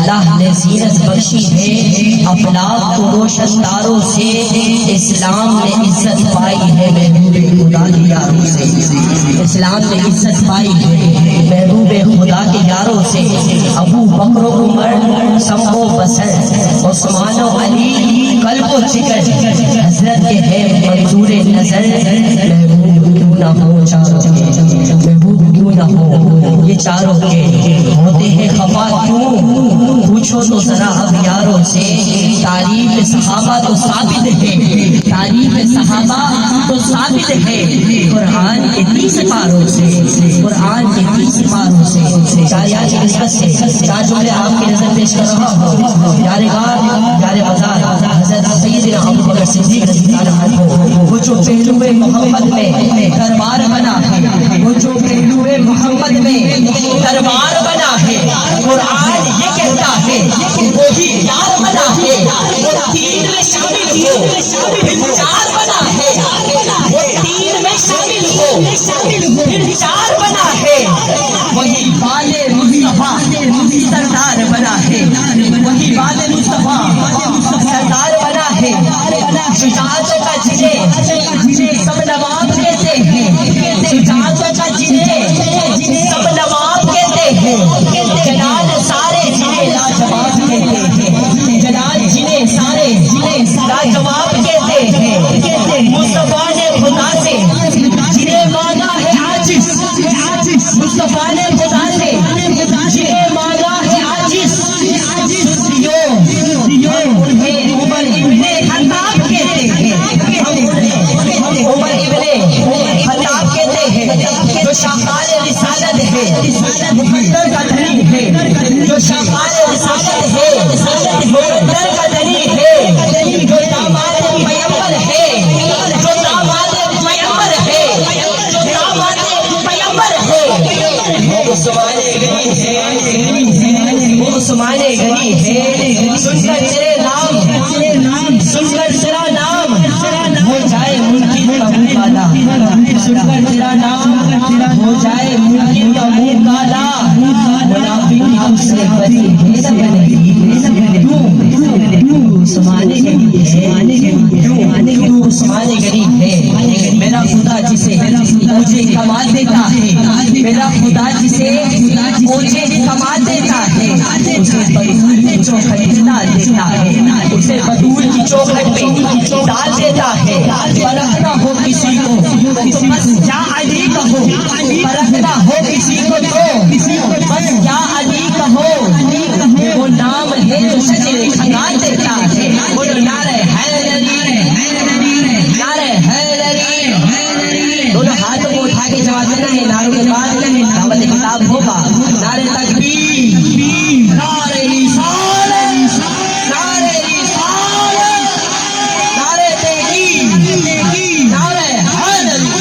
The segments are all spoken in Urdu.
اللہ نے زینت بخشی ہے افلاک کو روشن تاروں سے، اسلام نے عزت پائی ہے محبوب خدا کے یاروں سے، اسلام نے عزت پائی ہے محبوب خدا کے یاروں سے۔ ابو بکر و عمر سمو بسر، عثمان و علی قلب و جگر، حضرت کے ہے منظور نظر، محبوب کیوں نہ ہو چاروں کے، محبوب کیوں نہ ہو یہ چاروں کے، ہوتے ہیں خفا کیوں پوچھو تو ذرا اب یاروں سے۔ تعریف صحابہ تو ثابت ہے، تعریف صحابہ تو ثابت ہے قرآن کے 30 پاروں سے، قرآن کے 30 پاروں سے۔ شاعریات کی نسبت سے چار جملے آپ کی نظر پیش کر رہا ہوں۔ یار غار یار مزار حضرت سیدنا ابوبکر صدیق رضی اللہ عنہ، وہ جو پہلو محمد میں دربار بنا ہے، وہ جو پہلو محمد میں دربار بنا ہے، قرآن یہ کہتا ہے وہی یار بنا ہے، وہ تین میں شامل ہو پھر چار بنا ہے، وہ تین میں شامل ہو پھر چار بنا ہے، وہی بال مصطفیٰ سردار بنا ہے، وہی بال مصطفیٰ سردار بنا ہے۔ شجاعتوں کا جنہیں سب نواب کہتے ہیں، شجاعتوں کا جنہیں سب نواب کہتے ہیں، جلال سارے جنہیں لاجواب کہتے ہیں، جلال جنہیں سارے لاجواب کہتے ہیں۔ مصطفیٰ نے خدا سے جنہیں مانگا ہے عاجز، مصطفیٰ نے خدا سے جنہیں مانگا ہے عاجز، انہیں عمر ابن خطاب کہتے ہیں، عمر ابن خطاب کہتے ہیں، جو شاہکار رسالت ہے مقدر کا دھنی ہے، جو شاہکار رسالت ہے مقدر کا دھنی ہے، جو داماد پیغمبر ہے، جو داماد پیغمبر ہے، جو داماد پیغمبر ہے، وہ عثمان غنی ہے، وہ عثمان غنی ہے۔ سن کر تیرے نام، سن کر تیرا نام ہو جائے ممکن کا منہ کالا، سن کر تیرا نام ہو جائے ممکن کا منہ کالا، منافق کی تجھ سے بری بھیس بنے، کیوں عثمان غنی ہے، کیوں عثمان غنی ہے۔ میرا خدا جسے مجھے کمال دیتا ہے، میرا خدا جسے مجھے کمال دیتا ہے، اسے بدول کی چوکھٹ ڈال دیتا ہے، اسے بدول کی چوکھٹ پہ ڈال دیتا ہے۔ پرکھنا ہو کسی کو تو بس یا علی کہو، پرکھنا ہو کسی کو تو بس یا علی کہو، وہ نام ہے جو شجر کھگا دیتا ہے۔ بولو نعرہ حیدری، نعرہ حیدری، دونوں ہاتھوں کو اٹھا کے جواب دینا ہے۔ نعروں کے بعد دعوت کتاب ہوگا، نعرہ تکبیر، نعرہ رسالت، نعرہ رسالت، نعرہ تحقیق، نعرہ حیدری۔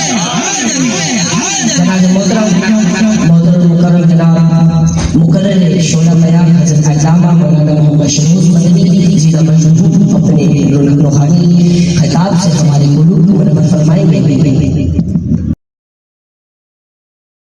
جناب محترم مکرم جناب مقرر شعلہ بیان حضرت علامہ مولانا محمد شموس مدنی جی کا مجبور اپنے روحانی خطاب سے ہمارے قلوب